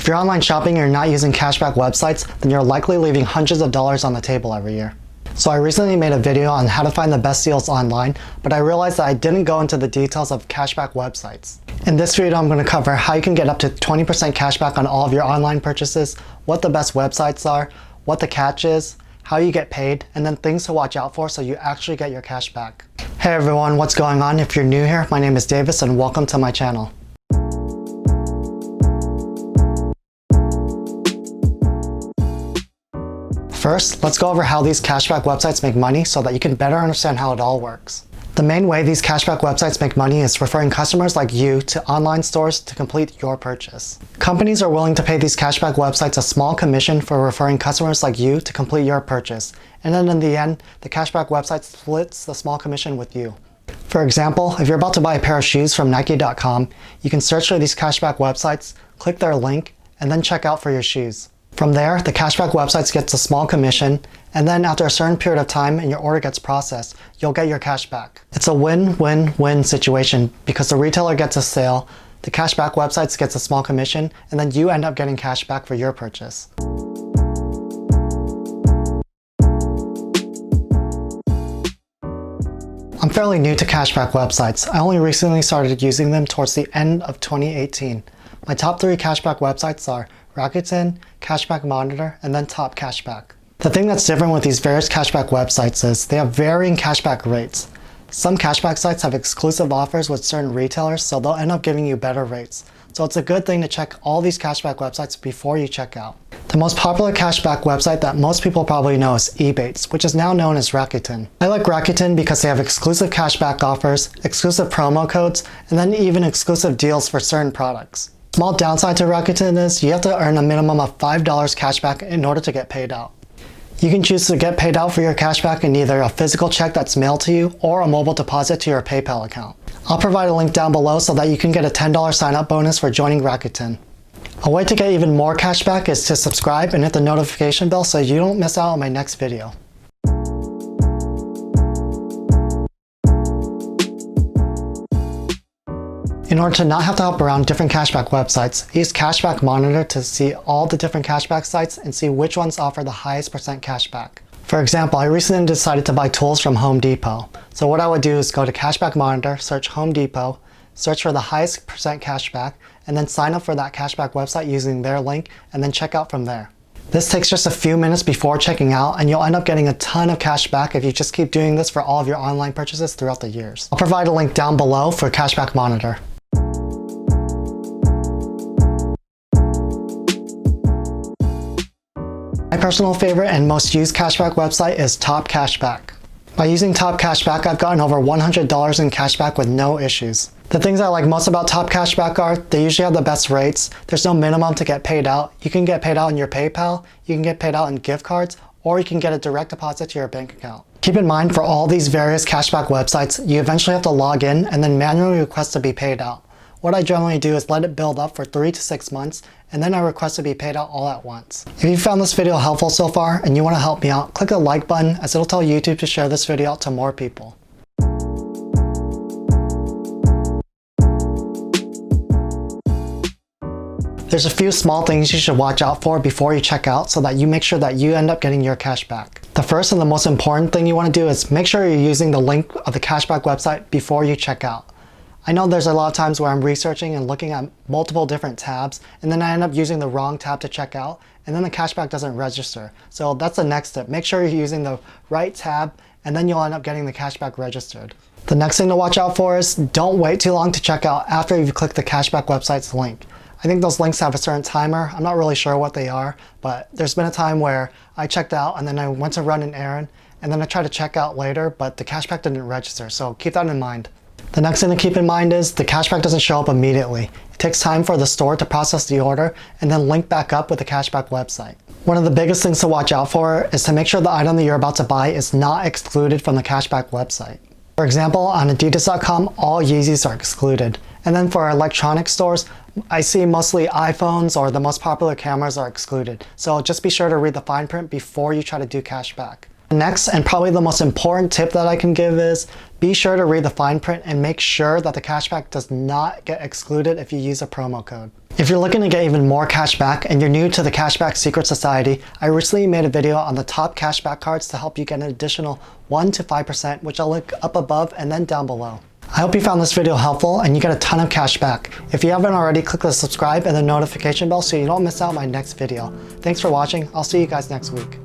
you're online shopping and you're not using cashback websites, then you're likely leaving hundreds of dollars on the table every year. So I recently made a video on how to find the best deals online, but I realized that I didn't go into the details of cashback websites. In this video, I'm going to cover how you can get up to 20% cashback on all of your online purchases, what the best websites are, what the catch is, how you get paid, and then things to watch out for so you actually get your cash back. Hey everyone, what's going on? If you're new here, my name is Davis and welcome to my channel. First, let's go over how these cashback websites make money so that you can better understand how it all works. The main way these cashback websites make money is referring customers like you to online stores to complete your purchase. Companies are willing to pay these cashback websites a small commission for referring customers like you to complete your purchase, and then in the end, the cashback website splits the small commission with you. For example, if you're about to buy a pair of shoes from Nike.com, you can search for these cashback websites, click their link, and then check out for your shoes. From there, the cashback websites gets a small commission, and then after a certain period of time and your order gets processed, you'll get your cash back. It's a win-win-win situation because the retailer gets a sale, the cashback websites gets a small commission, and then you end up getting cash back for your purchase. I'm fairly new to cashback websites. I only recently started using them towards the end of 2018. My top 3 cashback websites are Rakuten, Cashback Monitor, and then Top Cashback. The thing that's different with these various cashback websites is they have varying cashback rates. Some cashback sites have exclusive offers with certain retailers, so they'll end up giving you better rates. So it's a good thing to check all these cashback websites before you check out. The most popular cashback website that most people probably know is Ebates, which is now known as Rakuten. I like Rakuten because they have exclusive cashback offers, exclusive promo codes, and then even exclusive deals for certain products. Small downside to Rakuten is you have to earn a minimum of $5 cashback in order to get paid out. You can choose to get paid out for your cashback in either a physical check that's mailed to you or a mobile deposit to your PayPal account. I'll provide a link down below so that you can get a $10 sign-up bonus for joining Rakuten. A way to get even more cashback is to subscribe and hit the notification bell so you don't miss out on my next video. In order to not have to hop around different cashback websites, use Cashback Monitor to see all the different cashback sites and see which ones offer the highest percent cashback. For example, I recently decided to buy tools from Home Depot. So what I would do is go to Cashback Monitor, search Home Depot, search for the highest percent cashback, and then sign up for that cashback website using their link, and then check out from there. This takes just a few minutes before checking out, and you'll end up getting a ton of cash back if you just keep doing this for all of your online purchases throughout the years. I'll provide a link down below for Cashback Monitor. My personal favorite and most used cashback website is Top Cashback. By using Top Cashback, I've gotten over $100 in cashback with no issues. The things I like most about Top Cashback are they usually have the best rates, there's no minimum to get paid out, you can get paid out in your PayPal, you can get paid out in gift cards, or you can get a direct deposit to your bank account. Keep in mind, for all these various cashback websites, you eventually have to log in and then manually request to be paid out. What I generally do is let it build up for 3 to 6 months, and then I request to be paid out all at once. If you found this video helpful so far and you want to help me out, click the like button as it'll tell YouTube to share this video out to more people. There's a few small things you should watch out for before you check out so that you make sure that you end up getting your cash back. The first and the most important thing you want to do is make sure you're using the link of the cashback website before you check out. I know there's a lot of times where I'm researching and looking at multiple different tabs, and then I end up using the wrong tab to check out, and then the cashback doesn't register. So that's the next step. Make sure you're using the right tab, and then you'll end up getting the cashback registered. The next thing to watch out for is don't wait too long to check out after you've clicked the cashback website's link. I think those links have a certain timer. I'm not really sure what they are, but there's been a time where I checked out and then I went to run an errand, and then I tried to check out later, but the cashback didn't register, so keep that in mind. The next thing to keep in mind is the cashback doesn't show up immediately. It takes time for the store to process the order and then link back up with the cashback website. One of the biggest things to watch out for is to make sure the item that you're about to buy is not excluded from the cashback website. For example, on Adidas.com, all Yeezys are excluded. And then for electronic stores, I see mostly iPhones or the most popular cameras are excluded. So just be sure to read the fine print before you try to do cashback. Next, and probably the most important tip that I can give is be sure to read the fine print and make sure that the cashback does not get excluded if you use a promo code. If you're looking to get even more cashback and you're new to the Cashback Secret Society, I recently made a video on the top cashback cards to help you get an additional 1 to 5%, which I'll link up above and then down below. I hope you found this video helpful and you get a ton of cash back. If you haven't already, click the subscribe and the notification bell so you don't miss out on my next video. Thanks for watching. I'll see you guys next week.